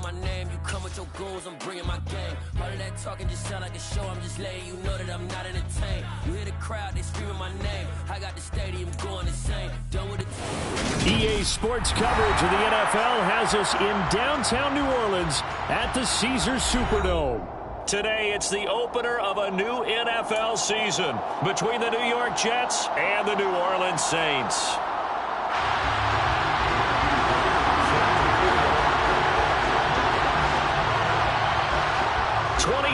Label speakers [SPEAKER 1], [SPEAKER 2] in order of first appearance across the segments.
[SPEAKER 1] my name. You come with your goons, I'm bringing my game. All of that talking just sound like a show. I'm just letting you know that I'm not entertained. You hear the crowd, they screaming my name. I got the stadium going insane. Done with it.
[SPEAKER 2] EA Sports coverage of the NFL has us in downtown New Orleans at the Caesars Superdome. Today, it's the opener of a new NFL season between the New York Jets and the New Orleans Saints.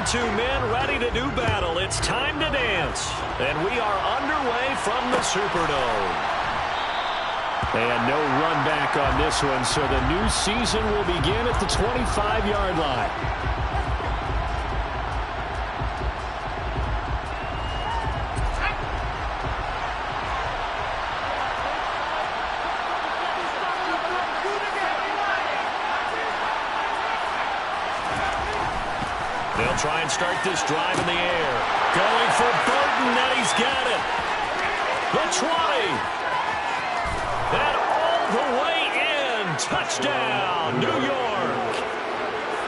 [SPEAKER 2] Two men ready to do battle. It's time to dance. And we are underway from the Superdome. And no run back on this one, so the new season will begin at the 25-yard line. They'll try and start this drive in the air. Going for Burton, and he's got it. The 20. And all the way in. Touchdown, New York.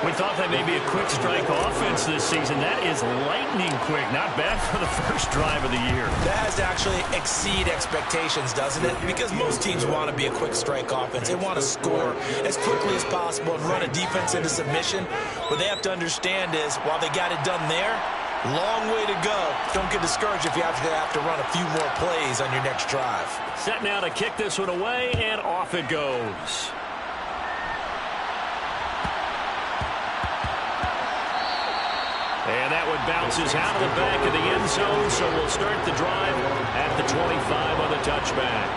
[SPEAKER 2] We thought that may be a quick strike offense this season. That is lightning quick. Not bad for the first drive of the year.
[SPEAKER 3] That has to actually exceed expectations, doesn't it? Because most teams want to be a quick strike offense. They want to score as quickly as possible and run a defense into submission. What they have to understand is, while they got it done there, long way to go. Don't get discouraged if you have to run a few more plays on your next drive.
[SPEAKER 2] Set now to kick this one away, and off it goes. And that one bounces out of the back of the end zone, so we'll start the drive at the 25 on the touchback.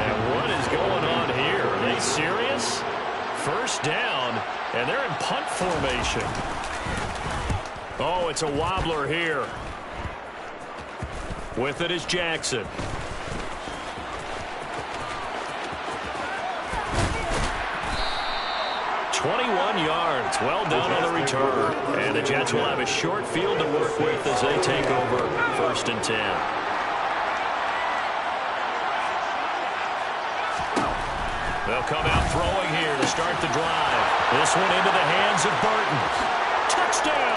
[SPEAKER 2] And what is going on here? Are they serious? First down, and they're in punt formation. Oh, it's a wobbler here. With it is Jackson. "21 yards. Well done on the return. And the Jets will have a short field to work with as they take over 1st and 10. They'll come out throwing here to start the drive. This one into the hands of Burton. Touchdown!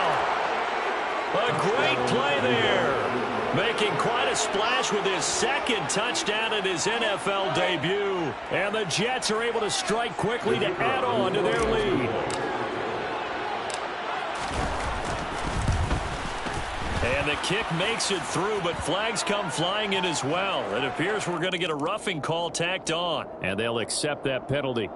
[SPEAKER 2] A great play there. Making quite a splash with his second touchdown in his NFL debut. And the Jets are able to strike quickly to add on to their lead. And the kick makes it through, but flags come flying in as well. It appears we're going to get a roughing call tacked on, and they'll accept that penalty.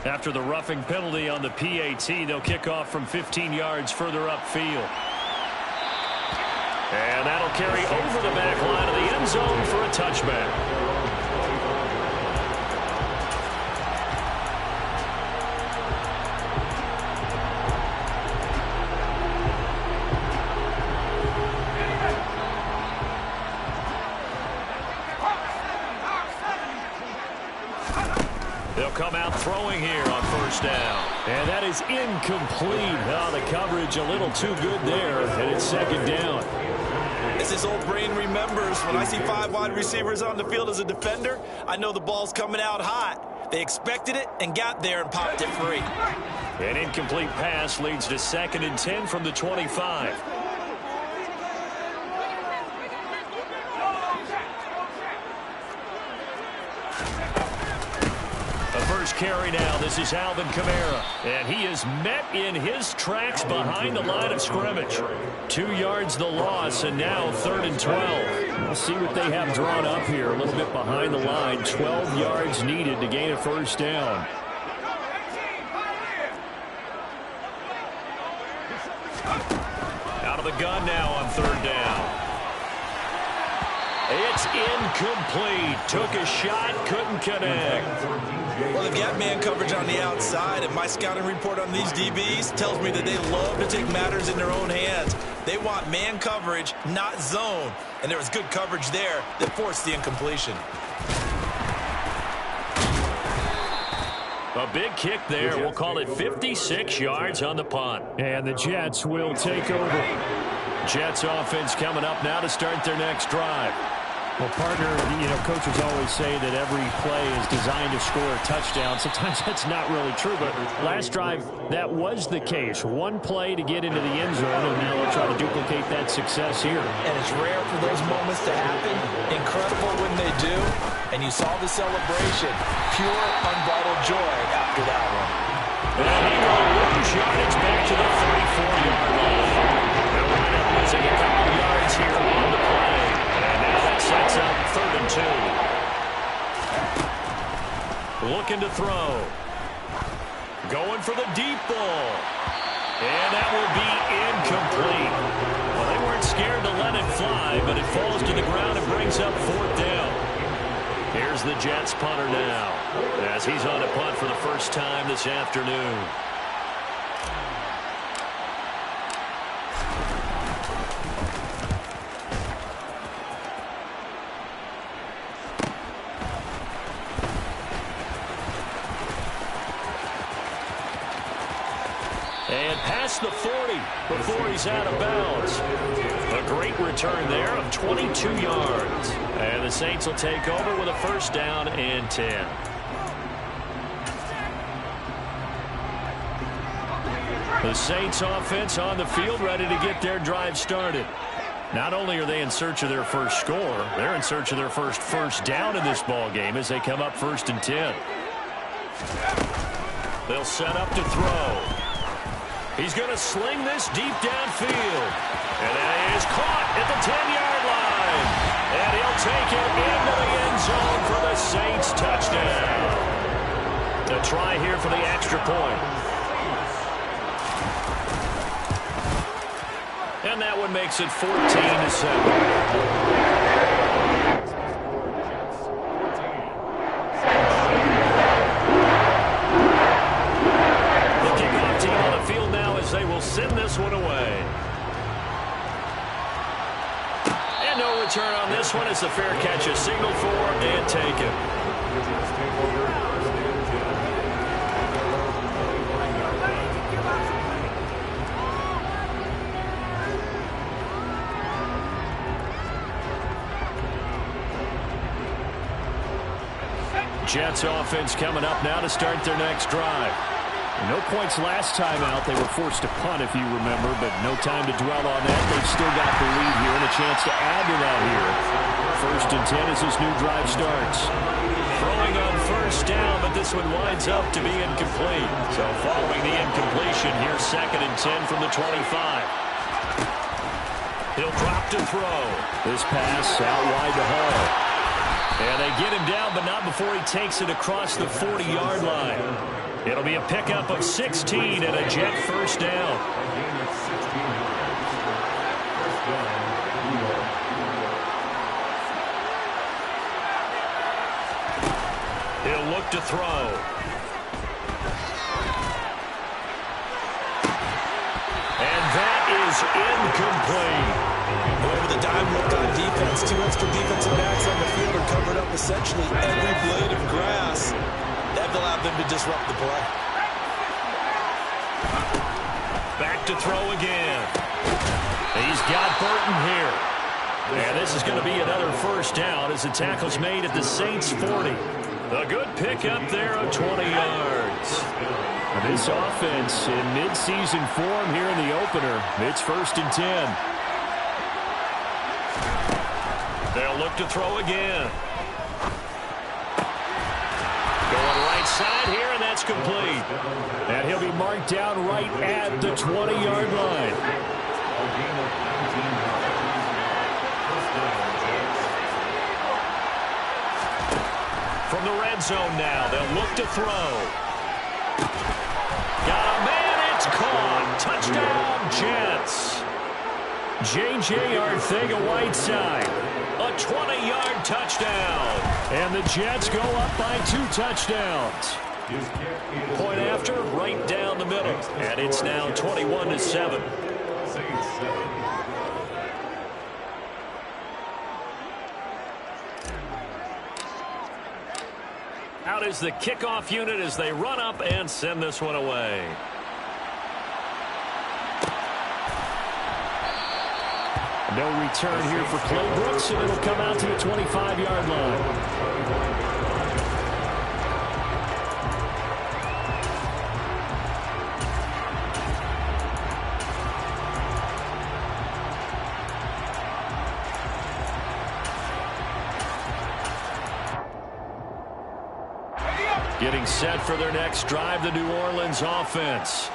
[SPEAKER 2] After the roughing penalty on the PAT, they'll kick off from 15 yards further upfield. And that'll carry over the back line of the end zone for a touchback. They'll come out throwing here on 1st down. And that is incomplete. Oh, the coverage a little too good there, and it's 2nd down.
[SPEAKER 3] As his old brain remembers, when I see 5 wide receivers on the field as a defender, I know the ball's coming out hot. They expected it and got there and popped it free.
[SPEAKER 2] An incomplete pass leads to 2nd and 10 from the 25. First carry now. This is Alvin Kamara. And he is met in his tracks behind the line of scrimmage. 2 yards the loss, and now 3rd and 12. We'll see what they have drawn up here. A little bit behind the line. 12 yards needed to gain a 1st down. Out of the gun now on 3rd down. It's incomplete. Took a shot, couldn't connect.
[SPEAKER 3] Well, they've got man coverage on the outside, and my scouting report on these DBs tells me that they love to take matters in their own hands. They want man coverage, not zone. And there was good coverage there that forced the incompletion.
[SPEAKER 2] A big kick there. We'll call it 56 yards on the punt.
[SPEAKER 4] And the Jets will take over.
[SPEAKER 2] Jets offense coming up now to start their next drive.
[SPEAKER 4] Well, partner, coaches always say that every play is designed to score a touchdown. Sometimes that's not really true, but last drive, that was the case. One play to get into the end zone, and now they'll try to duplicate that success here.
[SPEAKER 3] And it's rare for those moments to happen. Incredible when they do. And you saw the celebration. Pure, unbridled joy after that one.
[SPEAKER 2] And he will lose yardage back to the 34-yard line. They'll wind up losing a couple yards here on the play. And now that sets up 3rd and 2. Looking to throw. Going for the deep ball. And that will be incomplete. Well, they weren't scared to let it fly, but it falls to the ground and brings up 4th down. Here's the Jets punter now, as he's on a punt for the first time this afternoon. And past the 40 before he's out of bounds. A great return there of 22 yards. And the Saints will take over with a 1st down and 10. The Saints offense on the field ready to get their drive started. Not only are they in search of their first score, they're in search of their first down in this ball game as they come up 1st and 10. They'll set up to throw. He's going to sling this deep downfield. And it is caught at the 10-yard line. And he'll take it into the end zone for the Saints touchdown. A try here for the extra point. And that one makes it 14-7. They will send this one away. And no return on this one. It's a fair catch, a signal for and taken. Jets offense coming up now to start their next drive. No points last time out. They were forced to punt, if you remember, but no time to dwell on that. They've still got the lead here and a chance to add to that here. 1st and 10 as this new drive starts. Throwing on 1st down, but this one winds up to be incomplete. So following the incompletion, here's 2nd and 10 from the 25. He'll drop to throw. This pass out wide to Hall. And they get him down, but not before he takes it across the 40-yard line. It'll be a pickup of 16 and a Jet 1st down. He'll look to throw. And that is incomplete.
[SPEAKER 3] Over the dime look on defense, 2 extra defensive backs on the field are covered up essentially every blade of grass. That allowed them to disrupt the play.
[SPEAKER 2] Back to throw again. He's got Burton here. And this is going to be another 1st down as the tackle's made at the Saints 40. A good pickup there of 20 yards.
[SPEAKER 4] This offense in midseason form here in the opener. It's 1st and 10.
[SPEAKER 2] They'll look to throw again. Going right side here, and that's complete.
[SPEAKER 4] And he'll be marked down right at the 20-yard line.
[SPEAKER 2] From the red zone now, they'll look to throw. Got a man, it's caught. Touchdown, Jets. J.J. Arcega-Whiteside. A 20-yard touchdown. And the Jets go up by 2 touchdowns. Point after, right down the middle. And it's now 21-7. Out is the kickoff unit as they run up and send this one away.
[SPEAKER 4] No return here for Clay Brooks, and it'll come out to the 25-yard line.
[SPEAKER 2] Getting set for their next drive, the New Orleans offense.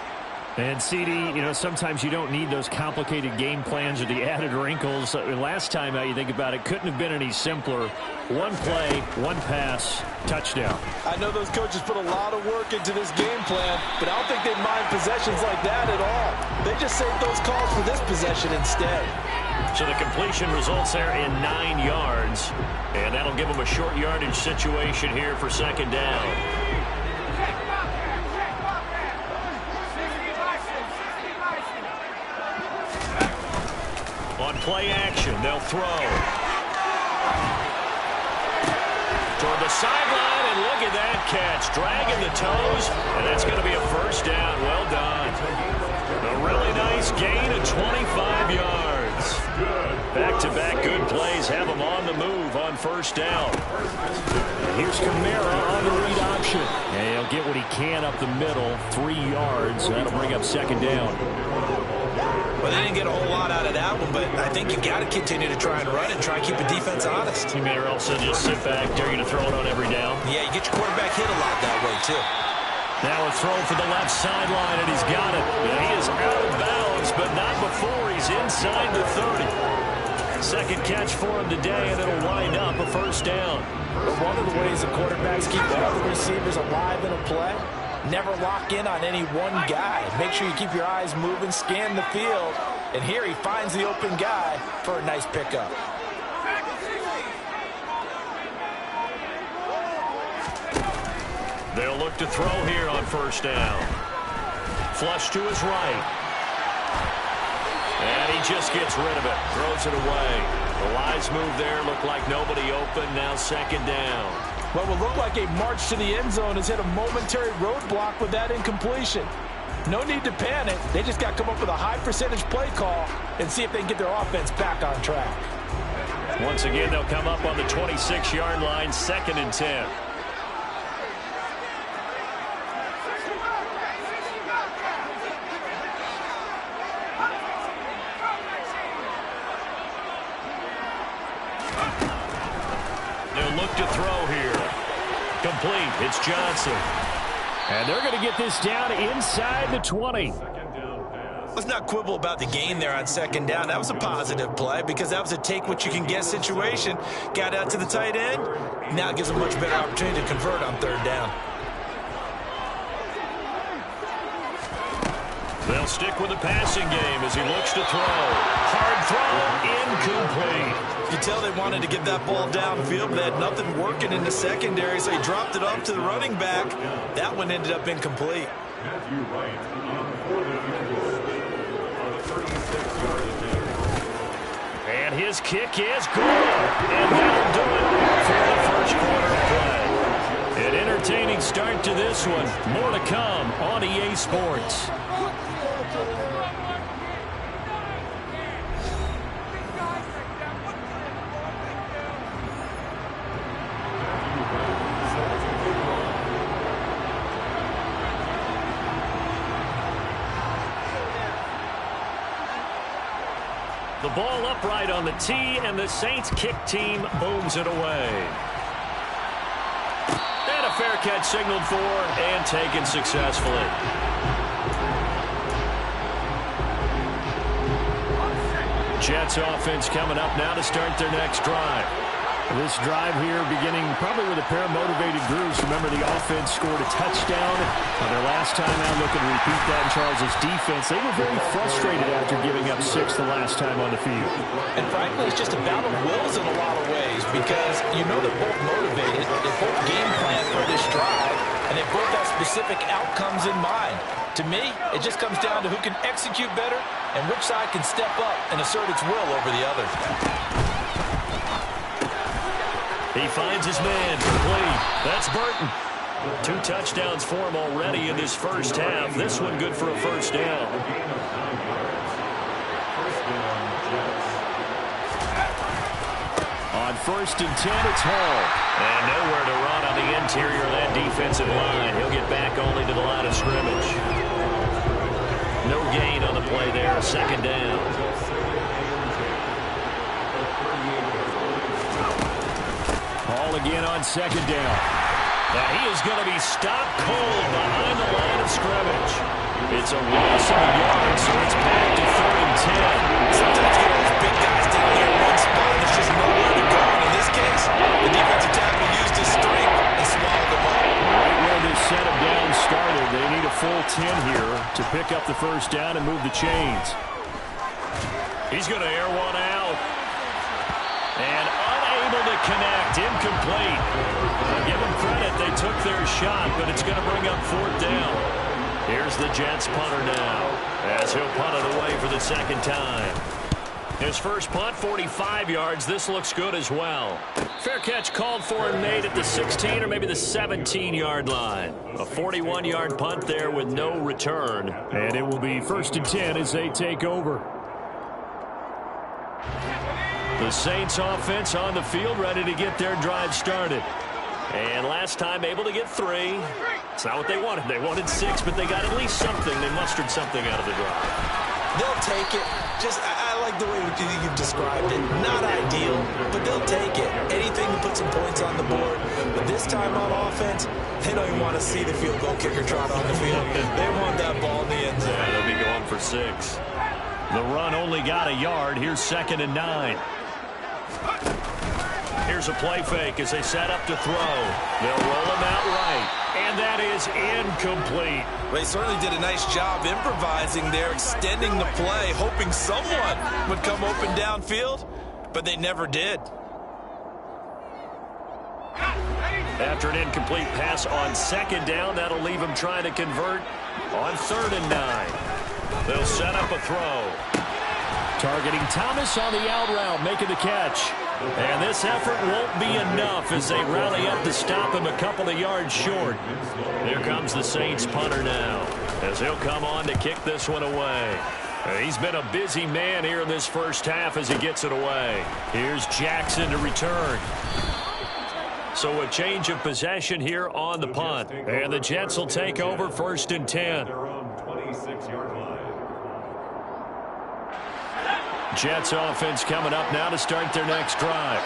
[SPEAKER 4] And, CD, you know, sometimes you don't need those complicated game plans or the added wrinkles. Last time out, you think about it, couldn't have been any simpler. One play, one pass, touchdown.
[SPEAKER 3] I know those coaches put a lot of work into this game plan, but I don't think they mind possessions like that at all. They just save those calls for this possession instead.
[SPEAKER 2] So the completion results there in 9 yards, and that'll give them a short yardage situation here for second down. On play action, they'll throw. Toward the sideline, and look at that catch. Dragging the toes, and that's going to be a first down. Well done. A really nice gain of 25 yards. Back-to-back good plays have them on the move on first down.
[SPEAKER 4] Here's Kamara on the read option. And he'll get what he can up the middle, 3 yards. That'll bring up second down.
[SPEAKER 3] Well, they didn't get a whole lot out of that one, but I think you got to continue to try and run and try and keep the defense honest.
[SPEAKER 2] You may also just sit back, dare you to throw it on every down.
[SPEAKER 3] Yeah, you get your quarterback hit a lot that way, too.
[SPEAKER 2] Now a throw for the left sideline, and he's got it. And he is out of bounds, but not before he's inside the 30. Second catch for him today, and it'll wind up a first down.
[SPEAKER 3] But one of the ways the quarterbacks keep all the receivers alive in a play, never lock in on any one guy. Make sure you keep your eyes moving, scan the field, and here he finds the open guy for a nice pickup.
[SPEAKER 2] They'll look to throw here on first down. Flush to his right. And he just gets rid of it. Throws it away. The wise move there. Looked like nobody open. Now second down.
[SPEAKER 3] What will look like a march to the end zone has hit a momentary roadblock with that incompletion. No need to panic. They just got to come up with a high percentage play call and see if they can get their offense back on track.
[SPEAKER 2] Once again, they'll come up on the 26-yard line, 2nd and 10. Look to throw here. Complete. It's Johnson.
[SPEAKER 4] And they're going to get this down inside the 20.
[SPEAKER 3] Let's not quibble about the gain there on second down. That was a positive play because that was a take-what-you-can-get situation. Got out to the tight end. Now it gives a much better opportunity to convert on third down.
[SPEAKER 2] They'll stick with the passing game as he looks to throw. Hard throw, incomplete.
[SPEAKER 3] You tell they wanted to get that ball downfield, but they had nothing working in the secondary, so he dropped it off to the running back. That one ended up incomplete.
[SPEAKER 2] And his kick is good. And that'll do it for the first quarter of play. An entertaining start to this one. More to come on EA Sports. The ball upright on the tee, and the Saints kick team booms it away. And a fair catch signaled for and taken successfully. Jets offense coming up now to start their next drive.
[SPEAKER 4] This drive here beginning probably with a pair of motivated grooves. Remember, the offense scored a touchdown on their last time out. Looking to repeat that in Charles' defense. They were very frustrated after giving up 6 the last time on the field.
[SPEAKER 3] And frankly, it's just a battle of wills in a lot of ways because you know they're both motivated. They both game plan for this drive, and they both have specific outcomes in mind. To me, it just comes down to who can execute better and which side can step up and assert its will over the other.
[SPEAKER 2] He finds his man, complete. That's Burton. 2 touchdowns for him already in this first half. This one good for a first down.
[SPEAKER 4] On 1st and 10, it's Hall.
[SPEAKER 2] And nowhere to run on the interior of that defensive line. He'll get back only to the line of scrimmage. No gain on the play there, 2nd down.
[SPEAKER 4] Hall again on 2nd down.
[SPEAKER 2] Now he is going to be stopped cold behind the line of scrimmage. It's a loss of a yard, so it's back to 3rd and 10.
[SPEAKER 3] Sometimes you get those big guys down there in one spot, and there's just nowhere to go. And in this case, the defensive tackle used his strength and swallowed them up.
[SPEAKER 4] Right where this set of downs started, they need a full 10 here to pick up the first down and move the chains.
[SPEAKER 2] He's going to air one out. And unable to connect, incomplete. I'll give them credit, they took their shot, but it's going to bring up 4th down. Here's the Jets punter now, as he'll punt it away for the 2nd time. His first punt, 45 yards. This looks good as well. Fair catch called for and made at the 16 or maybe the 17-yard line. A 41-yard punt there with no return.
[SPEAKER 4] And it will be 1st and 10 as they take over.
[SPEAKER 2] The Saints offense on the field, ready to get their drive started. And last time able to get 3. It's not what they wanted. They wanted 6, but they got at least something. They mustered something out of the drive.
[SPEAKER 3] They'll take it. I like the way you've described it. Not ideal, but they'll take it. Anything to put some points on the board. But this time on offense, they don't even want to see the field goal kicker trot on the field. They want that ball in the end zone.
[SPEAKER 2] Yeah, they'll be going for 6.
[SPEAKER 4] The run only got a yard. Here's 2nd and 9.
[SPEAKER 2] Here's a play fake as they set up to throw. They'll roll him out right. And that is incomplete.
[SPEAKER 3] They certainly did a nice job improvising there, extending the play, hoping someone would come open downfield, but they never did.
[SPEAKER 2] After an incomplete pass on 2nd down, that'll leave them trying to convert on 3rd and 9. They'll set up a throw.
[SPEAKER 4] Targeting Thomas on the out route, making the catch.
[SPEAKER 2] And this effort won't be enough as they rally up to stop him a couple of yards short. Here comes the Saints punter now, as he'll come on to kick this one away. He's been a busy man here in this first half as he gets it away. Here's Jackson to return. So a change of possession here on the punt. And the Jets will take over 1st and 10. Jets offense coming up now to start their next drive.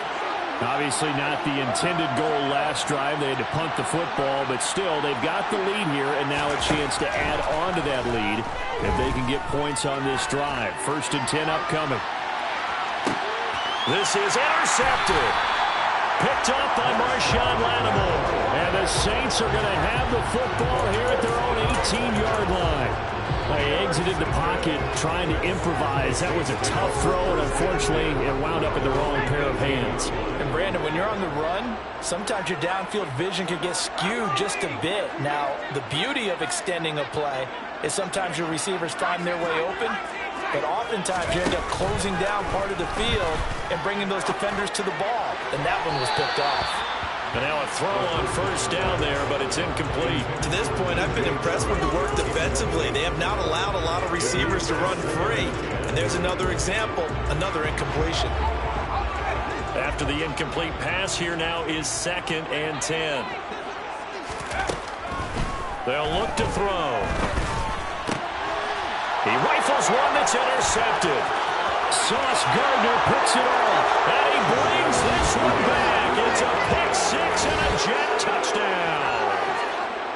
[SPEAKER 4] Obviously not the intended goal last drive. They had to punt the football, but still they've got the lead here and now a chance to add on to that lead if they can get points on this drive. 1st and 10 upcoming.
[SPEAKER 2] This is intercepted. Picked up by Marshawn Lattimore.
[SPEAKER 4] And the Saints are going to have the football here at their own 18-yard line. They exited the pocket trying to improvise. That was a tough throw, and unfortunately, it wound up in the wrong pair of hands.
[SPEAKER 3] And Brandon, when you're on the run, sometimes your downfield vision can get skewed just a bit. Now, the beauty of extending a play is sometimes your receivers find their way open, but oftentimes you end up closing down part of the field and bringing those defenders to the ball, and that one was picked off.
[SPEAKER 2] And now a throw on 1st down there, but it's incomplete.
[SPEAKER 3] To this point, I've been impressed with the work defensively. They have not allowed a lot of receivers to run free. And there's another example, another incompletion.
[SPEAKER 2] After the incomplete pass, here now is 2nd and 10. They'll look to throw. He rifles one that's intercepted.
[SPEAKER 4] Sauce Gardner picks it off.
[SPEAKER 2] And he brings this one back. It's a pick 6 and a Jet touchdown.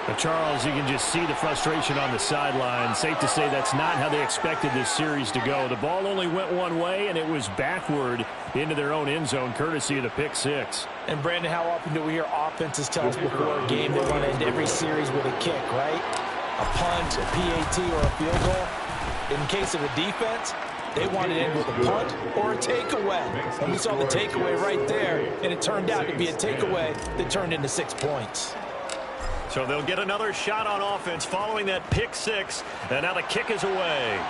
[SPEAKER 4] The Charles, you can just see the frustration on the sideline. Safe to say that's not how they expected this series to go. The ball only went one way, and it was backward into their own end zone, courtesy of the pick six.
[SPEAKER 3] And, Brandon, how often do we hear offenses tell us before a game they want to end every series with a kick, right? A punt, a PAT, or a field goal. In case of a defense, they want to end with a punt or a takeaway. And we saw the takeaway right there, and it turned out to be a takeaway that turned into 6 points.
[SPEAKER 2] So they'll get another shot on offense following that pick six, and now the kick is away.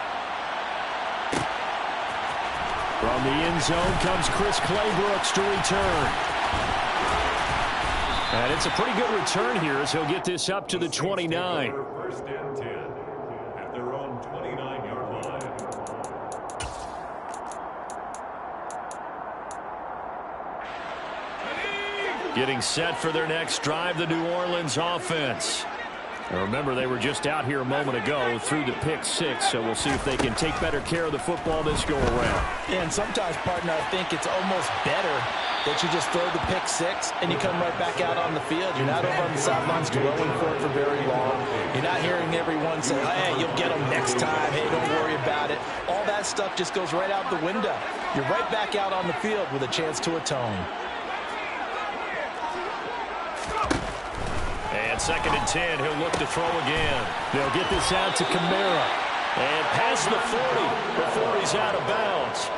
[SPEAKER 4] From the end zone comes Chris Claybrooks to return. And it's a pretty good return here as he'll get this up to the 29.
[SPEAKER 5] First and 10 at their own 29-yard line.
[SPEAKER 4] Getting set for their next drive, the New Orleans offense. Now remember, they were just out here a moment ago through the pick six, so we'll see if they can take better care of the football this go-around.
[SPEAKER 3] Yeah, and sometimes, partner, I think it's almost better that you just throw the pick six and you come right back out on the field. You're not over on the sidelines dwelling for it for very long. You're not hearing everyone say, hey, you'll get them next time. Hey, don't worry about it. All that stuff just goes right out the window. You're right back out on the field with a chance to atone.
[SPEAKER 2] And second and 10, he'll look to throw again.
[SPEAKER 4] They'll get this out to Kamara.
[SPEAKER 2] And past the 40 before he's out of bounds.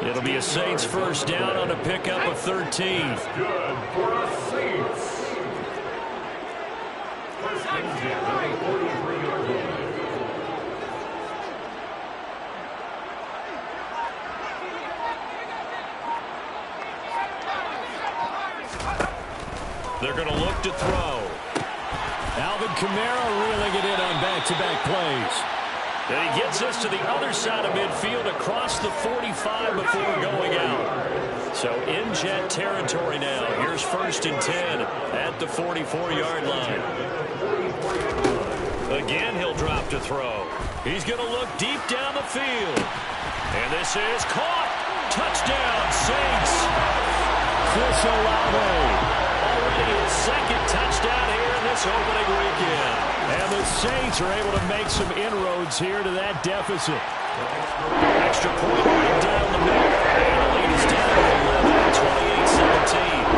[SPEAKER 4] It'll be a Saints first down on a pickup of 13.
[SPEAKER 5] Good for the Saints. First and 10 at the 43-yard line.
[SPEAKER 2] They're going to look to throw.
[SPEAKER 4] Alvin Kamara reeling it in on back-to-back plays.
[SPEAKER 2] And he gets us to the other side of midfield across the 45 before going out. So in jet territory now. Here's first and 10 at the 44-yard line. Again, he'll drop to throw. He's going to look deep down the field. And this is caught. Touchdown, Saints.
[SPEAKER 4] Chris Olave.
[SPEAKER 2] Already his second touchdown here in this opening weekend.
[SPEAKER 4] And the Saints are able to make some inroads here to that deficit.
[SPEAKER 2] Extra point right down the middle. And the lead is down to 11, 28-17.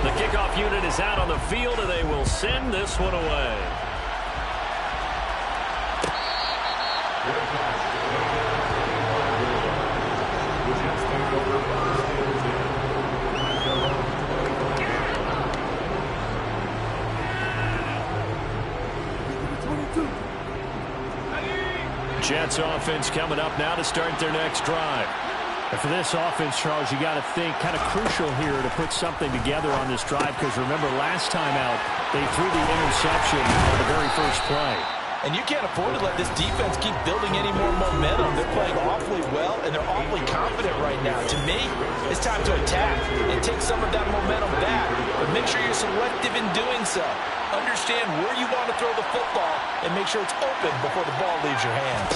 [SPEAKER 2] The kickoff unit is out on the field, and they will send this one away.
[SPEAKER 4] Jets offense coming up now to start their next drive. And for this offense, Charles, you got to think kind of crucial here to put something together on this drive, because remember last time out they threw the interception on the very first play.
[SPEAKER 3] And you can't afford to let this defense keep building any more momentum. They're playing awfully well, and they're awfully confident right now. To me, it's time to attack and take some of that momentum back. But make sure you're selective in doing so. Understand where you want to throw the football and make sure it's open before the ball leaves your hands.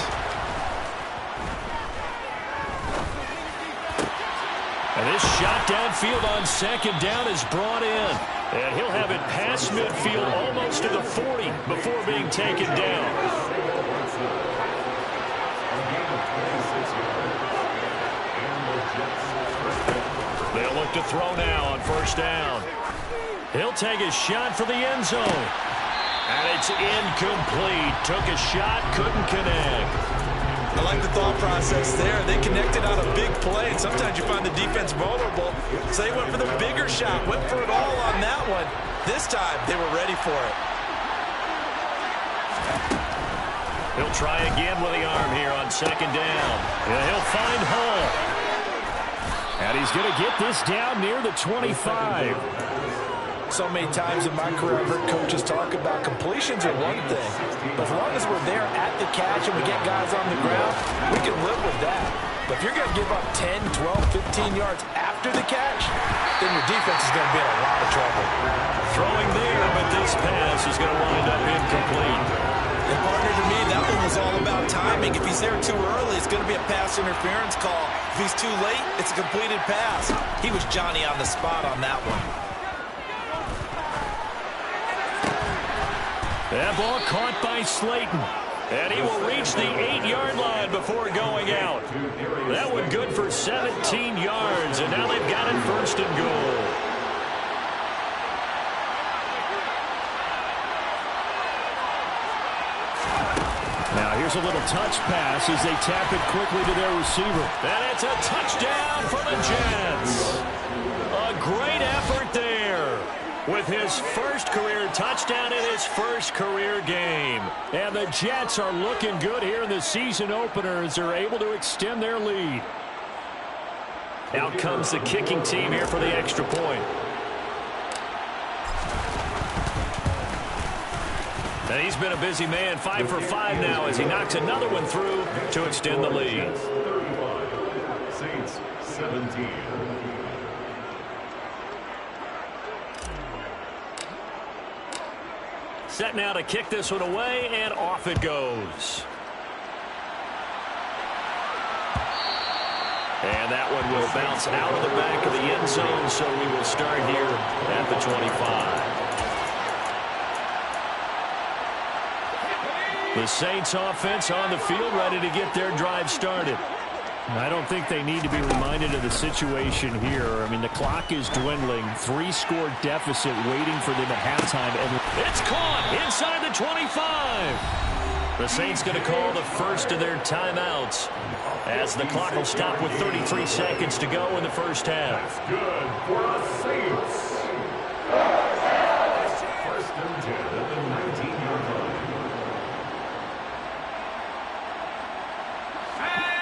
[SPEAKER 4] And this shot downfield on second down is brought in. And he'll have it past midfield almost to the 40 before being taken down. They'll look to throw now on first down. He'll take a shot for the end zone. And it's incomplete. Took a shot, couldn't connect.
[SPEAKER 3] I like the thought process there. They connected on a big play, and sometimes you find the defense vulnerable. So they went for the bigger shot, went for it all on that one. This time, they were ready for it.
[SPEAKER 2] He'll try again with the arm here on second down.
[SPEAKER 4] And he'll find Hull. And he's going to get this down near the 25.
[SPEAKER 3] So many times in my career, I've heard coaches talk about completions are one thing. But as long as we're there at the catch and we get guys on the ground, we can live with that. But if you're going to give up 10, 12, 15 yards after the catch, then your defense is going to be in a lot of trouble.
[SPEAKER 2] Throwing there, but this pass is going to wind up incomplete.
[SPEAKER 3] And partner, to me, that one was all about timing. If he's there too early, it's going to be a pass interference call. If he's too late, it's a completed pass. He was Johnny on the spot on that one.
[SPEAKER 4] That ball caught by Slayton. And he will reach the 8-yard line before going out. That one good for 17 yards. And now they've got it first and goal. Now here's a little touch pass as they tap it quickly to their receiver. And it's a touchdown for the Jets. A great effort there with his first career touchdown in his first career game. And the Jets are looking good here in the season opener as they're able to extend their lead. Out comes the kicking team here for the extra point. And he's been a busy man, 5 for 5 now as he knocks another one through to extend the lead.
[SPEAKER 5] 35, Saints 17.
[SPEAKER 4] Set now to kick this one away, and off it goes. And that one will bounce out of the back of the end zone, so we will start here at the 25. The Saints offense on the field ready to get their drive started. I don't think they need to be reminded of the situation here. I mean, the clock is dwindling. 3-score deficit waiting for them at halftime. And it's caught inside the 25. The Saints going to call the first of their timeouts as the clock will stop with 33 seconds to go in the first half.
[SPEAKER 5] That's good for the Saints. First and 10 at the 19-yard line.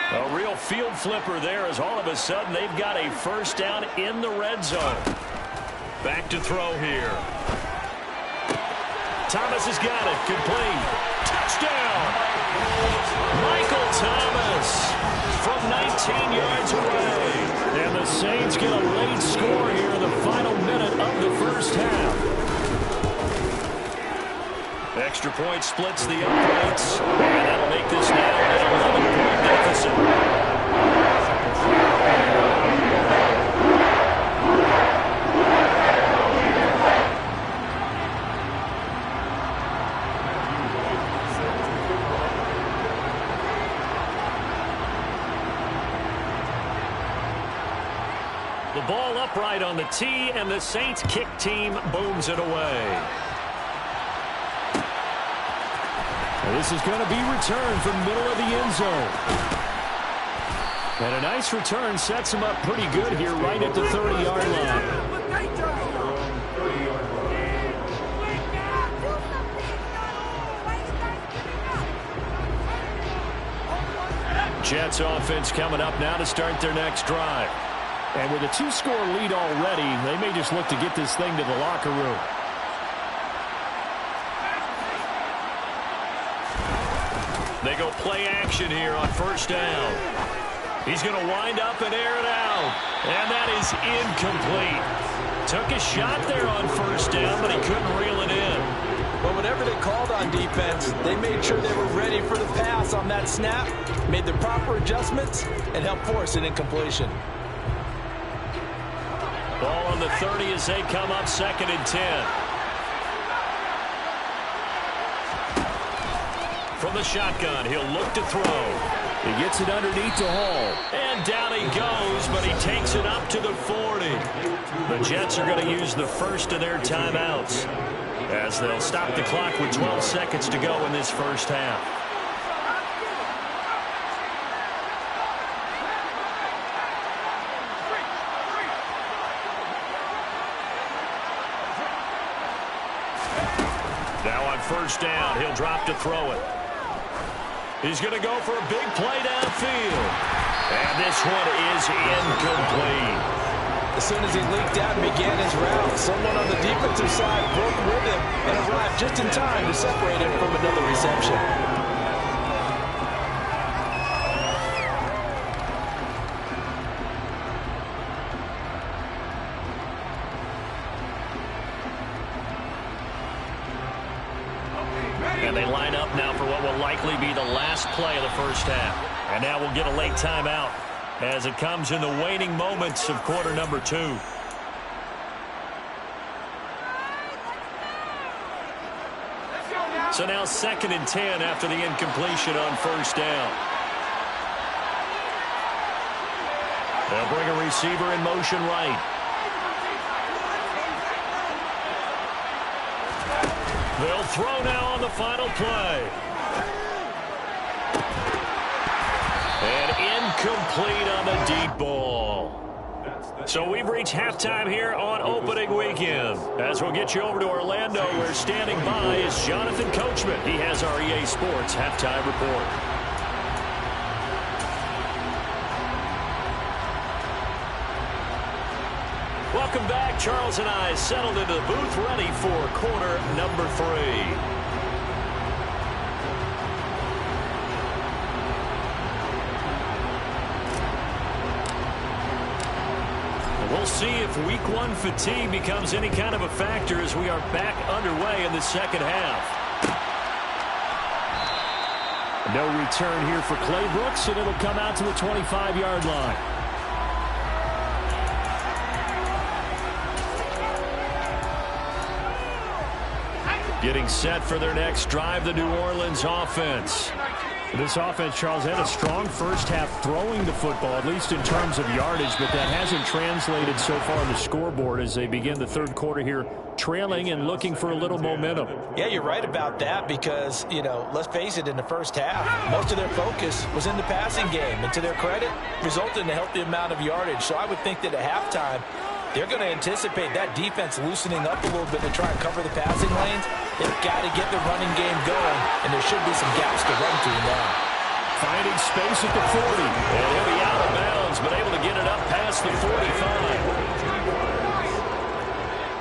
[SPEAKER 4] A real field flipper there as all of a sudden they've got a first down in the red zone. Back to throw here. Thomas has got it. Complete. Touchdown. Michael Thomas from 19 yards away. And the Saints get a late score here in the final minute of the first half. Extra point splits the uprights, and that'll make this now an 11-point deficit. The ball upright on the tee, and the Saints kick team booms it away. This is going to be returned from middle of the end zone. And a nice return sets him up pretty good here right at the 30-yard line. Jets offense coming up now to start their next drive. And with a 2-score lead already, they may just look to get this thing to the locker room. They go play action here on first down. He's going to wind up and air it out. And that is incomplete. Took a shot there on first down, but he couldn't reel it in.
[SPEAKER 3] But whatever they called on defense, they made sure they were ready for the pass on that snap, made the proper adjustments, and helped force an incompletion.
[SPEAKER 4] Ball on the 30 as they come up 2nd and 10. From the shotgun, he'll look to throw. He gets it underneath to Hall. And down he goes, but he takes it up to the 40. The Jets are going to use the first of their timeouts as they'll stop the clock with 12 seconds to go in this first half. Now on first down, he'll drop to throw it. He's going to go for a big play downfield. And this one is incomplete.
[SPEAKER 3] As soon as he leaked out and began his route, someone on the defensive side broke with him and arrived just in time to separate him from another reception.
[SPEAKER 4] And they line up now for
[SPEAKER 2] will likely be the last play of the first half. And now we'll get a late timeout as it comes in the waning moments of quarter number 2. So now 2nd and 10 after the incompletion on first down. They'll bring a receiver in motion right. They'll throw now on the final play. And incomplete on the deep ball. So we've reached halftime here on opening weekend. As we'll get you over to Orlando, where standing by is Jonathan Coachman. He has our EA Sports halftime report. Welcome back. Charles and I settled into the booth, ready for quarter number 3. We'll see if week 1 fatigue becomes any kind of a factor as we are back underway in the second half.
[SPEAKER 4] No return here for Clay Brooks, and it'll come out to the 25-yard line. Getting set for their next drive, the New Orleans offense. This offense, Charles, had a strong first half throwing the football, at least in terms of yardage, but that hasn't translated so far on the scoreboard as they begin the third quarter here, trailing and looking for a little momentum.
[SPEAKER 3] Yeah, you're right about that because, you know, let's face it, in the first half, most of their focus was in the passing game, and to their credit, resulted in a healthy amount of yardage. So I would think that at halftime, they're going to anticipate that defense loosening up a little bit to try and cover the passing lanes. They've got to get the running game going, and there should be some gaps to run through now.
[SPEAKER 4] Finding space at the 40.
[SPEAKER 2] And he'll be out of bounds, but able to get it up past the 45.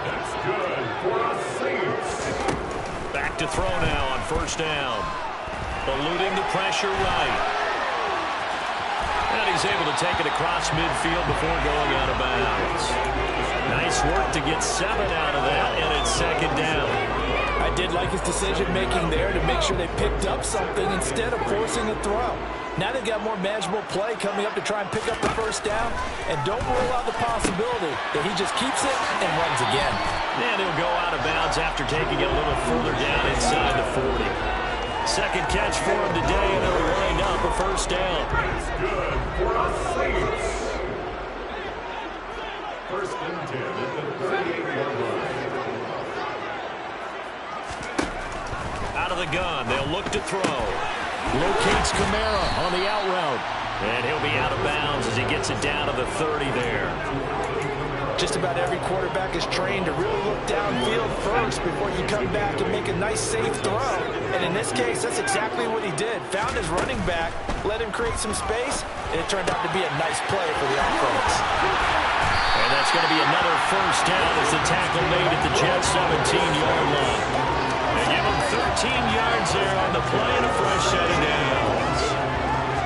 [SPEAKER 5] That's good for a Saints.
[SPEAKER 2] Back to throw now on first down. Eluding the pressure right. And he's able to take it across midfield before going out of bounds. Nice work to get 7 out of that, and it's second down.
[SPEAKER 3] I did like his decision-making there to make sure they picked up something instead of forcing a throw. Now they've got more manageable play coming up to try and pick up the first down, and don't rule out the possibility that he just keeps it and runs again.
[SPEAKER 2] And he'll go out of bounds after taking it a little further down inside the 40. Second catch for him today, and it'll wind up a first down.
[SPEAKER 5] That's good for a Saints. First and 10 at the 38-yard line.
[SPEAKER 2] Out of the gun, they'll look to throw.
[SPEAKER 4] Locates Kamara on the out route.
[SPEAKER 2] And he'll be out of bounds as he gets it down to the 30 there.
[SPEAKER 3] Just about every quarterback is trained to really look downfield first before you come back and make a nice, safe throw. And in this case, that's exactly what he did. Found his running back, let him create some space, and it turned out to be a nice play for the offense.
[SPEAKER 2] And that's going to be another first down as the tackle made at the Jets' 17-yard line. They give him 13 yards there on the play and a fresh set of downs.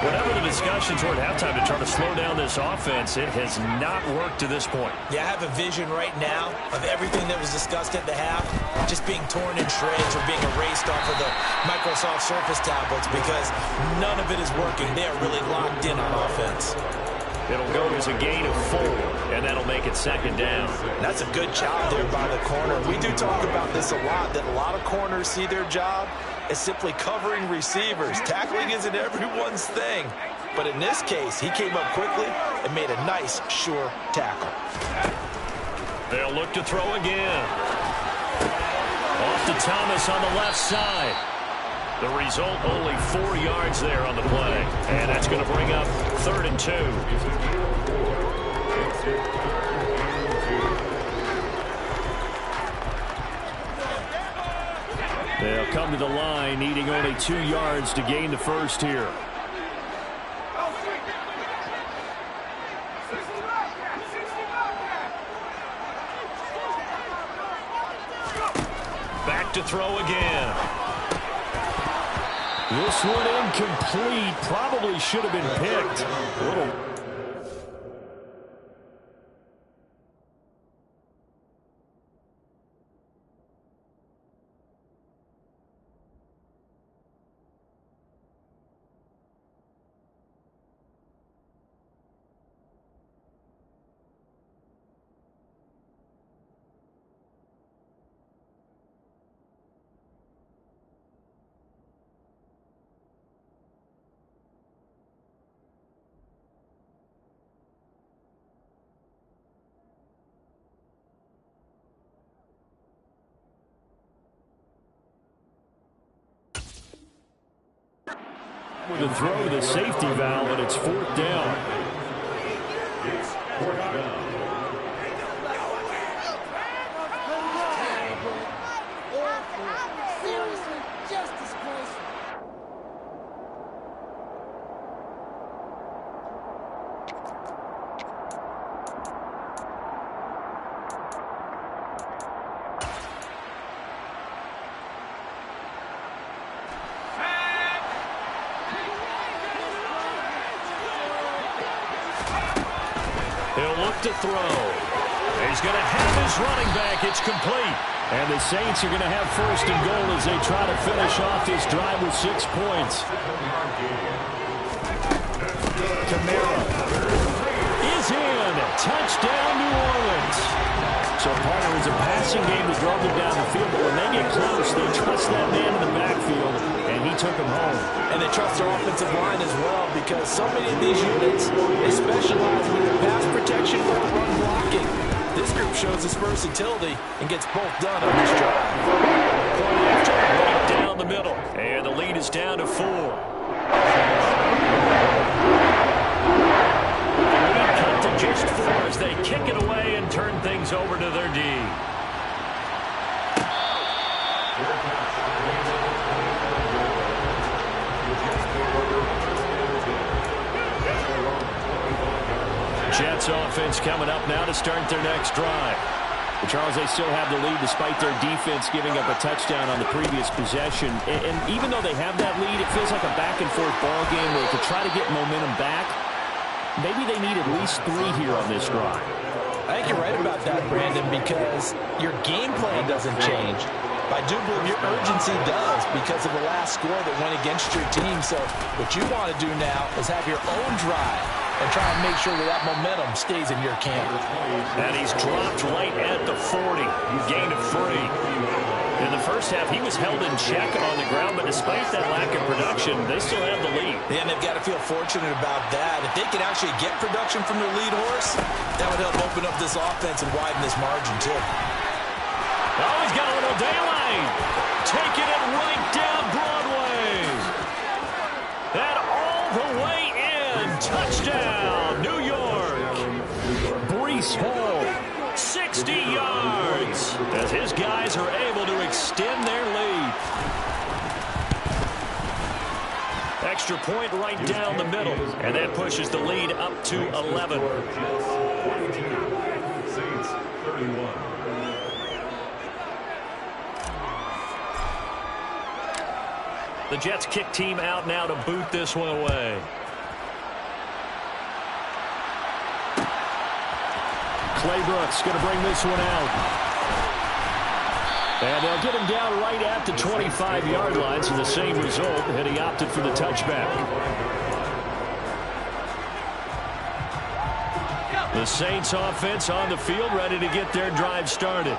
[SPEAKER 2] Whatever the discussions were at halftime to try to slow down this offense, it has not worked to this point.
[SPEAKER 3] Yeah, I have a vision right now of everything that was discussed at the half just being torn in shreds or being erased off of the Microsoft Surface tablets because none of it is working. They are really locked in on offense.
[SPEAKER 2] It'll go as a gain of 4, and that'll make it second down.
[SPEAKER 3] That's a good job there by the corner. We do talk about this a lot, that a lot of corners see their job as simply covering receivers. Tackling isn't everyone's thing. But in this case, he came up quickly and made a nice, sure tackle.
[SPEAKER 2] They'll look to throw again. Off to Thomas on the left side. The result, only 4 yards there on the play. And that's going to bring up 3rd and 2.
[SPEAKER 4] They'll come to the line, needing only 2 yards to gain the first here.
[SPEAKER 2] Back to throw again.
[SPEAKER 4] This one incomplete. Probably should have been picked. with a throw to the safety valve, and it's 4th down.
[SPEAKER 5] It's 4th down.
[SPEAKER 6] Seriously, just disgraceful.
[SPEAKER 4] He'll look to throw. He's going to have his running back. It's complete. And the Saints are going to have 1st and goal as they try to finish off this drive with 6 points. Kamara is in. Touchdown, New Orleans. So, partner, it was a passing game that drove them down the field, but when they get close, they trust that man in the backfield, and he took them home.
[SPEAKER 3] And they trust their offensive line as well, because so many of these units, they specialize in either pass protection or run blocking. This group shows its versatility and gets both done on this drive.
[SPEAKER 4] Right down the middle, and the lead is down to 4. Just 4 as they kick it away and turn things over to their D. Jets offense coming up now to start their next drive. But Charles, they still have the lead despite their defense giving up a touchdown on the previous possession. And even though they have that lead, it feels like a back-and-forth ball game where to try to get momentum back, maybe they need at least 3 here on this drive.
[SPEAKER 3] I think you're right about that, Brandon, because your game plan doesn't change. I do believe your urgency does because of the last score that went against your team. So what you want to do now is have your own drive and try and make sure that that momentum stays in your camp.
[SPEAKER 4] And he's dropped right at the 40. Gain of 3. In the first half, he was held in check on the ground, but despite that lack of production, they still have the lead.
[SPEAKER 3] And they've got to feel fortunate about that. If they can actually get production from their lead horse, that would help open up this offense and widen this margin, too.
[SPEAKER 4] Oh, he's got a little daylight. Taking it right down Broadway. And all the way in. Touchdown, New York. Breece Hall, 60 yards. As his guys are able to extend their lead. Extra point right down the middle. And that pushes the lead up to 11.
[SPEAKER 5] Saints 31.
[SPEAKER 4] The Jets kick team out now to boot this one away. Clay Brooks going to bring this one out. And they'll get him down right at the 25-yard line, so the same result, and he opted for the touchback. The Saints offense on the field, ready to get their drive started.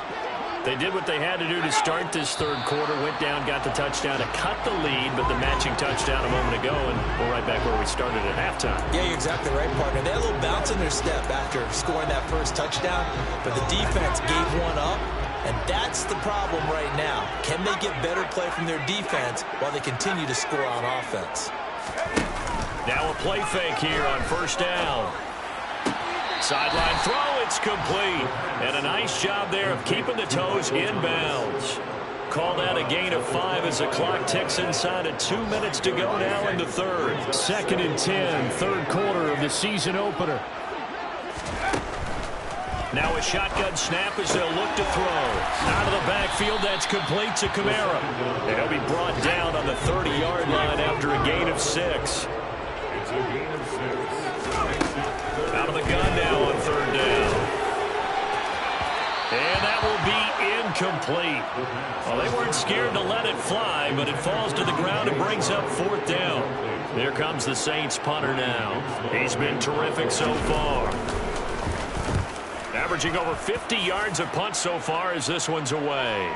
[SPEAKER 4] They did what they had to do to start this third quarter, went down, got the touchdown to cut the lead, but the matching touchdown a moment ago, and we're right back where we started at halftime.
[SPEAKER 3] Yeah, you're exactly right, partner. They had a little bounce in their step after scoring that first touchdown, but the defense gave one up, and that's the problem right now. Can they get better play from their defense while they continue to score on offense?
[SPEAKER 4] Now a play fake here on first down. Sideline throw, it's complete. And a nice job there of keeping the toes inbounds. Called out a gain of 5 as the clock ticks inside of 2 minutes to go now in the third. 2nd and 10, third quarter of the season opener. Now a shotgun snap as they'll look to throw. Out of the backfield, that's complete to Kamara. And he'll be brought down on the 30-yard line after a gain of 6.
[SPEAKER 5] It's a gain of 6.
[SPEAKER 4] Out of the gun now on third down. And that will be incomplete. Well, they weren't scared to let it fly, but it falls to the ground and brings up 4th down. Here comes the Saints punter now. He's been terrific so far. Averaging over 50 yards a punt so far as this one's away.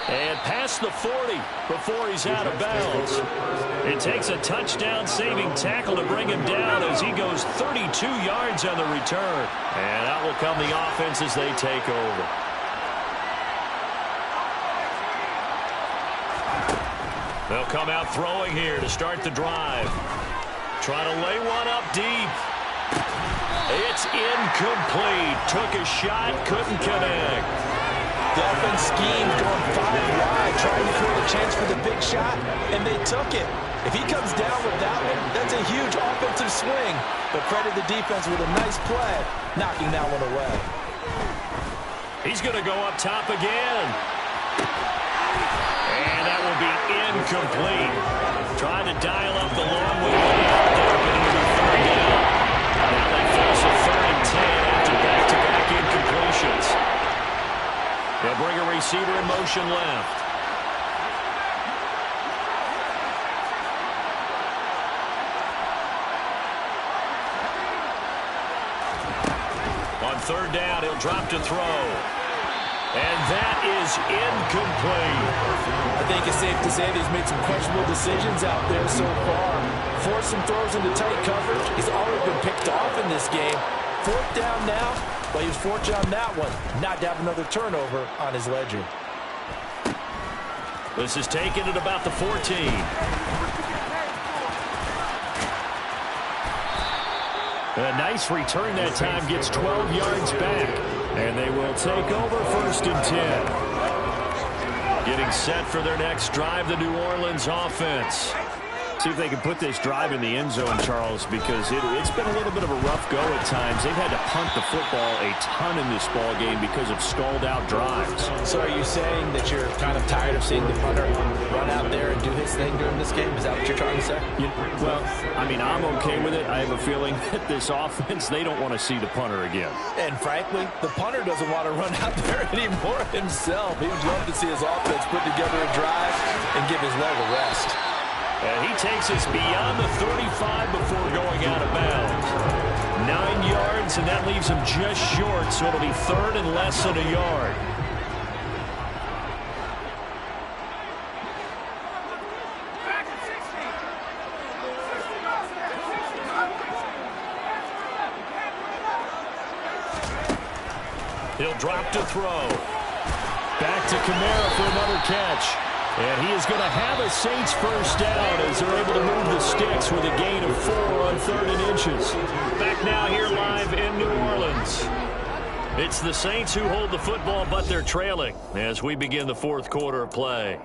[SPEAKER 4] And past the 40 before he's out of bounds. It takes a touchdown-saving tackle to bring him down as he goes 32 yards on the return. And out will come the offense as they take over.
[SPEAKER 2] They'll come out throwing here to start the drive. Trying to lay one up deep. It's incomplete. Took a shot, couldn't connect.
[SPEAKER 3] The offense schemed going 5 wide, trying to create a chance for the big shot, and they took it. If he comes down with that one, that's a huge offensive swing. But credit the defense with a nice play, knocking that one away.
[SPEAKER 2] He's going to go up top again. And that will be incomplete. Trying to dial up the long way out there, but it'll be third down. Now they force a 3rd and 10 after back-to-back incompletions. They'll bring a receiver in motion left. On 3rd down, he'll drop to throw. And that is incomplete.
[SPEAKER 3] I think it's safe to say that he's made some questionable decisions out there so far. Forced some throws into tight coverage. He's already been picked off in this game. 4th down now, but he was fortunate on that one. Not to have another turnover on his ledger.
[SPEAKER 2] This is taken at about the 14. A nice return that time, gets 12 yards back. And they will take over 1st and 10. Getting set for their next drive, the New Orleans offense. See if they can put this drive in the end zone, Charles, because it's been a little bit of a rough go at times. They've had to punt the football a ton in this ball game because of stalled-out drives.
[SPEAKER 3] So are you saying that you're kind of tired of seeing the punter run out there and do his thing during this game? Is that what you're trying to say?
[SPEAKER 4] Well, I mean, I'm okay with it. I have a feeling that this offense, they don't want to see the punter again.
[SPEAKER 3] And frankly, the punter doesn't want to run out there anymore himself. He would love to see his offense put together a drive and give his leg a rest.
[SPEAKER 2] And he takes us beyond the 35 before going out of bounds. 9 yards, and that leaves him just short, so it'll be 3rd and less than a yard. He'll drop to throw.
[SPEAKER 4] Back to Kamara for another catch. And he is going to have a Saints first down as they're able to move the sticks with a gain of 4 on 3rd and inches.
[SPEAKER 2] Back now here live in New Orleans. It's the Saints who hold the football, but they're trailing as we begin the 4th quarter of play.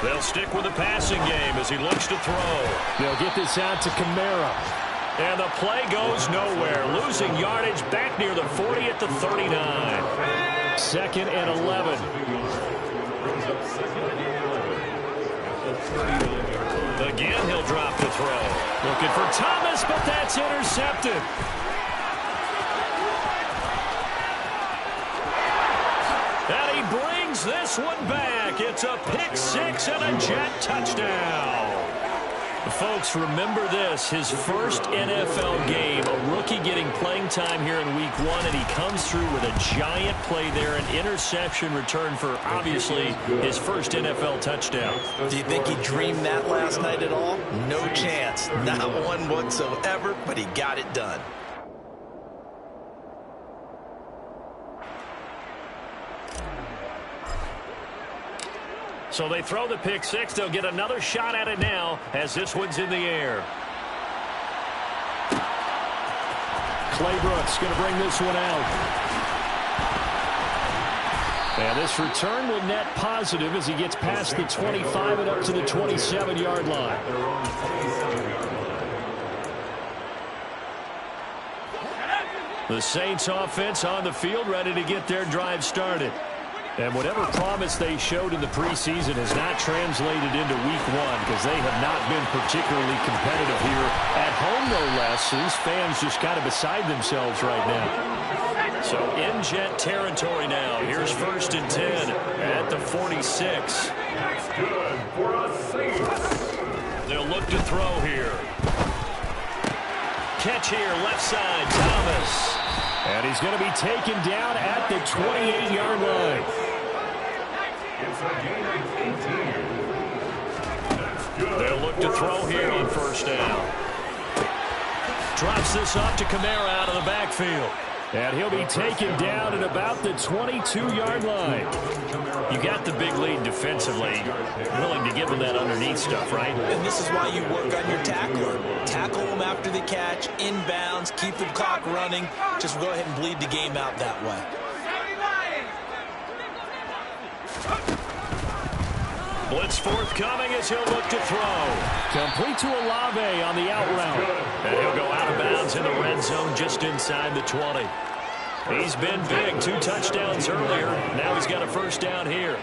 [SPEAKER 2] They'll stick with the passing game as he looks to throw.
[SPEAKER 4] They'll get this out to Kamara.
[SPEAKER 2] And the play goes nowhere. Losing yardage back near the 40 at the 39.
[SPEAKER 4] 2nd and 11.
[SPEAKER 2] Again, he'll drop to throw. Looking for Thomas, but that's intercepted. And he brings this one back. It's a pick 6 and a Jet touchdown. Folks, remember this, his first NFL game, a rookie getting playing time here in week 1, and he comes through with a giant play there, an interception return for, obviously, his first NFL touchdown.
[SPEAKER 3] Do you think he dreamed that last night at all? No chance. Not one whatsoever, but he got it done.
[SPEAKER 2] So they throw the pick 6. They'll get another shot at it now as this one's in the air.
[SPEAKER 4] Clay Brooks going to bring this one out. And this return will net positive as he gets past the 25 and up to the 27-yard line. The Saints offense on the field ready to get their drive started. And whatever promise they showed in the preseason has not translated into week 1 because they have not been particularly competitive here at home, no less. So these fans just kind of beside themselves right now.
[SPEAKER 2] So in Jet territory now. Here's 1st and 10 at the 46.
[SPEAKER 5] That's good for a Saints.
[SPEAKER 2] They'll look to throw here. Catch here, left side, Thomas.
[SPEAKER 4] And he's going to be taken down at the 28-yard line.
[SPEAKER 5] It's a gain of 18. That's good.
[SPEAKER 2] They'll look to throw here on 1st down. Drops this off to Kamara out of the backfield.
[SPEAKER 4] And he'll be taken down at about the 22-yard line.
[SPEAKER 2] You got the big lead defensively. Willing to give him that underneath stuff, right?
[SPEAKER 3] And this is why you work on your tackler. Tackle him after the catch, inbounds, keep the clock running. Just go ahead and bleed the game out that way.
[SPEAKER 2] Blitz forthcoming as he'll look to throw.
[SPEAKER 4] Complete to Olave on the out route.
[SPEAKER 2] And he'll go out of bounds in the red zone just inside the 20. He's been big. 2 touchdowns earlier. Now he's got a first down here.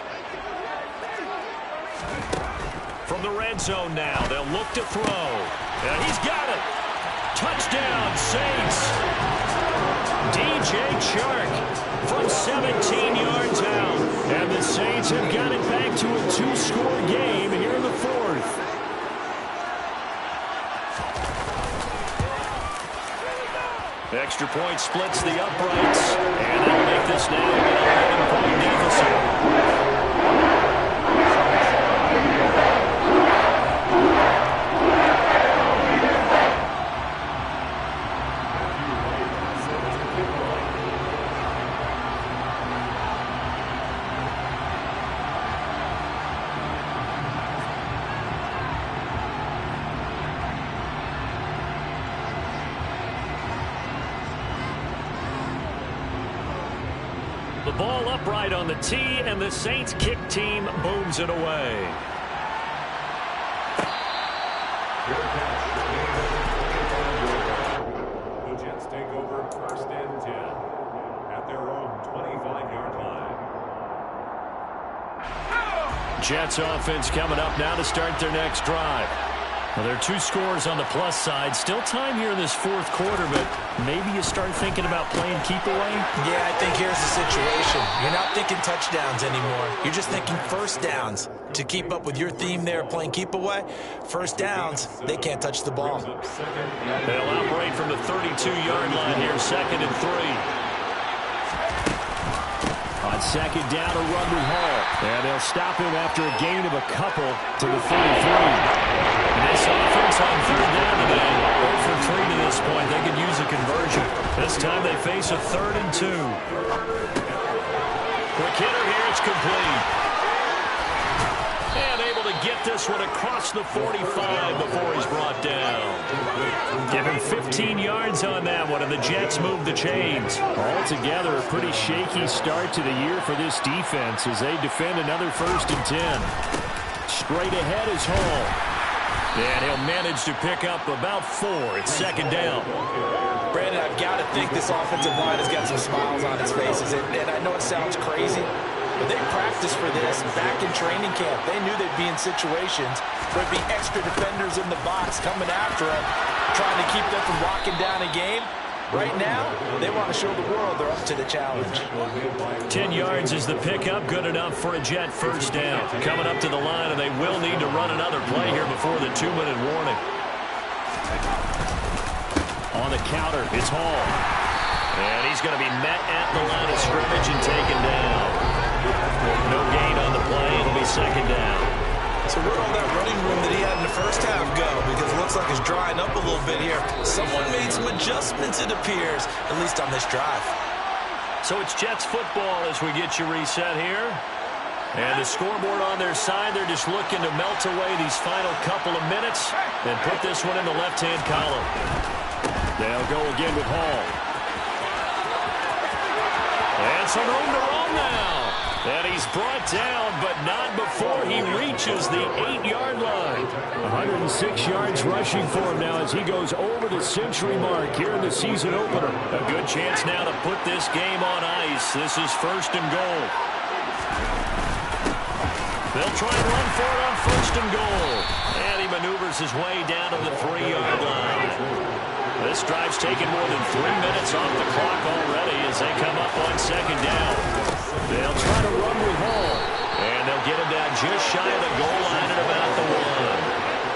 [SPEAKER 2] From the red zone now, they'll look to throw. And he's got it. Touchdown, Saints. DJ Chark from 17 yards out. And the Saints have got it back to a 2-score game here in the 4th. Extra point splits the uprights. And that'll make this now an 11-point deficit. The ball upright on the tee, and the Saints kick team booms it away.
[SPEAKER 5] The Jets take over 1st and 10 at their own 25-yard line.
[SPEAKER 2] Jets offense coming up now to start their next drive. Well, there are 2 scores on the plus side. Still time here in this 4th quarter, but maybe you start thinking about playing keep away?
[SPEAKER 3] Yeah, I think here's the situation. You're not thinking touchdowns anymore. You're just thinking first downs. To keep up with your theme there, playing keep away, first downs, they can't touch the ball.
[SPEAKER 2] They'll operate from the 32-yard line here, 2nd and 3.
[SPEAKER 4] On 2nd down, a run with Hall. And they'll stop him after a gain of a couple to the 33.
[SPEAKER 2] And this offense on 3rd down today, 0 for 3 to this point. They could use a conversion. This time they face a 3rd and 2. Quick hitter here, it's complete. And able to get this one across the 45 before he's brought down. Give him 15 yards on that one, and the Jets move the chains.
[SPEAKER 4] Altogether, a pretty shaky start to the year for this defense as they defend another 1st and 10. Straight ahead is Hall.
[SPEAKER 2] And he'll manage to pick up about 4. It's 2nd down.
[SPEAKER 3] Brandon, I've got to think this offensive line has got some smiles on its faces. And I know it sounds crazy, but they practiced for this back in training camp. They knew they'd be in situations where there'd be extra defenders in the box coming after them, trying to keep them from locking down a game. Right now, they want to show the world they're up to the challenge.
[SPEAKER 2] 10 yards is the pickup, good enough for a Jet first down. Coming up to the line, and they will need to run another play here before the 2-minute warning.
[SPEAKER 4] On the counter, it's Hall.
[SPEAKER 2] And he's going to be met at the line of scrimmage and taken down. No gain on the play. It'll be 2nd down.
[SPEAKER 3] So where'd all that running room that he had in the first half go? Because it looks like it's drying up a little bit here. Someone made some adjustments, it appears, at least on this drive.
[SPEAKER 2] So it's Jets football as we get you reset here. And the scoreboard on their side, they're just looking to melt away these final couple of minutes and put this one in the left-hand column.
[SPEAKER 4] They'll go again with Hall.
[SPEAKER 2] And some room to roam now. And he's brought down, but not before he reaches the 8-yard line.
[SPEAKER 4] 106 yards rushing for him now as he goes over the century mark here in the season opener.
[SPEAKER 2] A good chance now to put this game on ice. This is 1st and goal. They'll try and run for it on 1st and goal. And he maneuvers his way down to the 3-yard line. This drive's taken more than 3 minutes off the clock already as they come up on 2nd down. They'll try to run with Hall. And they'll get him down just shy of the goal line at about the 1.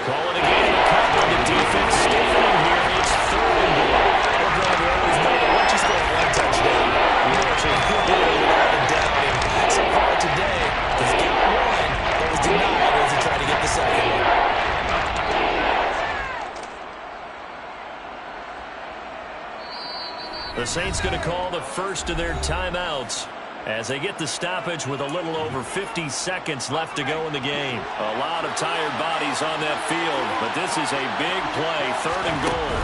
[SPEAKER 2] Calling a game of cover. The defense stiffening here. It's 3rd and goal.
[SPEAKER 3] Well, Brian, we always know that once you score 1 touchdown, you know it's a good deal without a doubt. And so far today, he's got 1 that was denied as he tried to get the 2nd one.
[SPEAKER 2] The Saints going to call the first of their timeouts as they get the stoppage with a little over 50 seconds left to go in the game. A lot of tired bodies on that field, but this is a big play, 3rd and goal.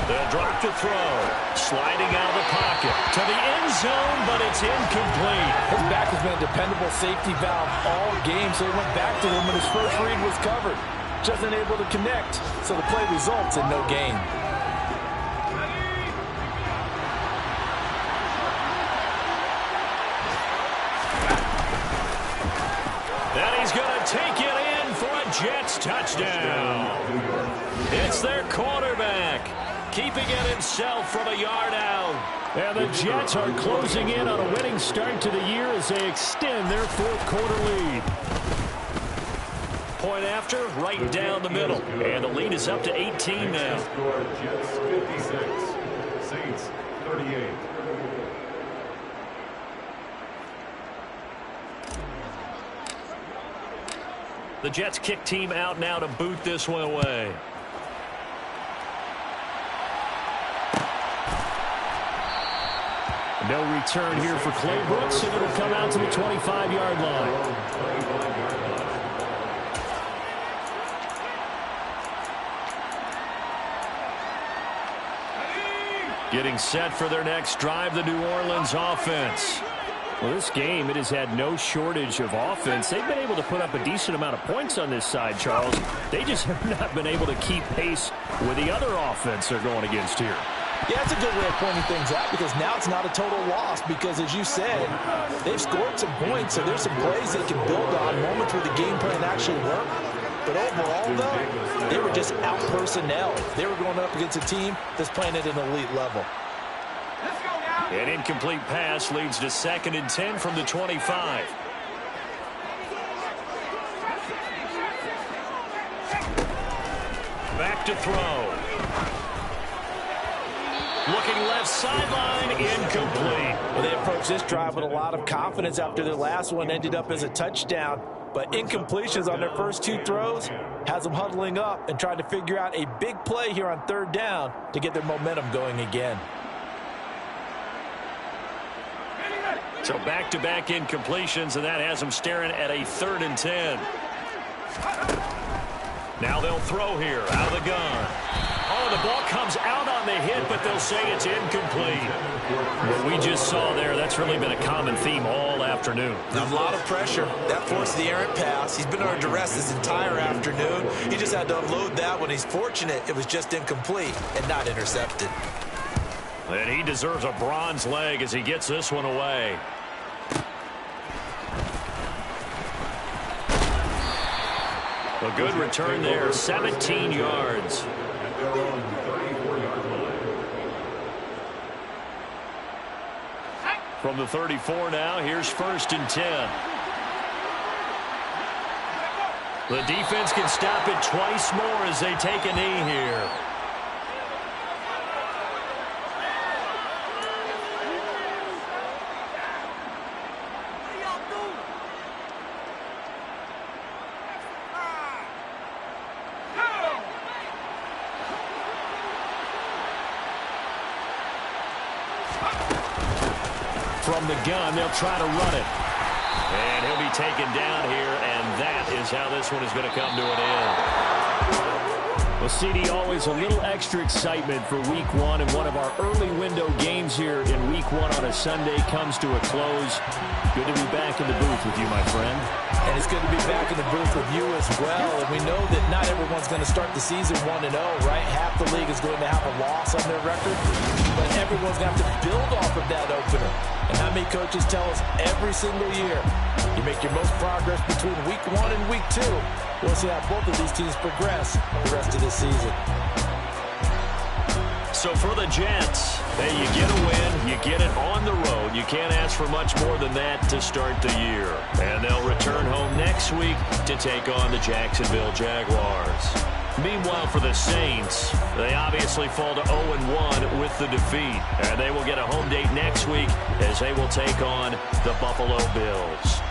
[SPEAKER 2] They'll drop to throw, sliding out of the pocket to the end zone, but it's incomplete.
[SPEAKER 3] His back has been a dependable safety valve all game, so he went back to him when his first read was covered. Just unable to connect, so the play results in no gain.
[SPEAKER 2] And he's going to take it in for a Jets touchdown. It's their quarterback, keeping it himself from a yard out.
[SPEAKER 4] And the Jets are closing in on a winning start to the year as they extend their 4th quarter lead.
[SPEAKER 2] Point after, right down the middle. And the lead is up to 18 now.
[SPEAKER 5] Jets 56, Saints 38.
[SPEAKER 2] The Jets kick team out now to boot this one away.
[SPEAKER 4] No return here for Clay Brooks, and it'll come out to the 25-yard line.
[SPEAKER 2] Getting set for their next drive, the New Orleans offense.
[SPEAKER 4] Well, this game, it has had no shortage of offense. They've been able to put up a decent amount of points on this side, Charles. They just have not been able to keep pace with the other offense they're going against here.
[SPEAKER 3] Yeah, that's a good way of pointing things out because now it's not a total loss because, as you said, they've scored some points, so there's some plays they can build on, moments where the game plan actually worked. But overall, though, they were just out-personnel. They were going up against a team that's playing at an elite level.
[SPEAKER 2] An incomplete pass leads to 2nd and 10 from the 25. Back to throw. Looking left sideline, incomplete.
[SPEAKER 3] Well, they approached this drive with a lot of confidence after their last one ended up as a touchdown. But incompletions on their first 2 throws has them huddling up and trying to figure out a big play here on 3rd down to get their momentum going again.
[SPEAKER 2] So back-to-back incompletions, and that has them staring at a 3rd and 10. Now they'll throw here out of the gun. Oh, the ball comes out on the hit, but they'll say it's incomplete. What we just saw there, that's really been a common theme all afternoon.
[SPEAKER 3] A lot of pressure. That forced the errant pass. He's been under duress this entire afternoon. He just had to unload that one. He's fortunate it was just incomplete and not intercepted.
[SPEAKER 2] And he deserves a bronze leg as he gets this one away. A good return there, 17 yards.
[SPEAKER 5] At their own 34-yard line.
[SPEAKER 2] From the 34 now, here's 1st and 10. The defense can stop it twice more as they take a knee here. From the gun, they'll try to run it. And he'll be taken down here, and that is how this one is going to come to an end.
[SPEAKER 4] Well, CD, always a little extra excitement for Week 1, and one of our early window games here in Week 1 on a Sunday comes to a close. Good to be back in the booth with you, my friend.
[SPEAKER 3] And it's good to be back in the booth with you as well. And we know that not everyone's going to start the season 1-0, right? Half the league is going to have a loss on their record. But everyone's going to have to build off of that opener. And how many coaches tell us every single year, you make your most progress between Week 1 and Week 2. We'll see how both of these teams progress the rest of this season.
[SPEAKER 2] So for the Jets, hey, you get a win, you get it on the road. You can't ask for much more than that to start the year. And they'll return home next week to take on the Jacksonville Jaguars. Meanwhile, for the Saints, they obviously fall to 0-1 with the defeat. And they will get a home date next week as they will take on the Buffalo Bills.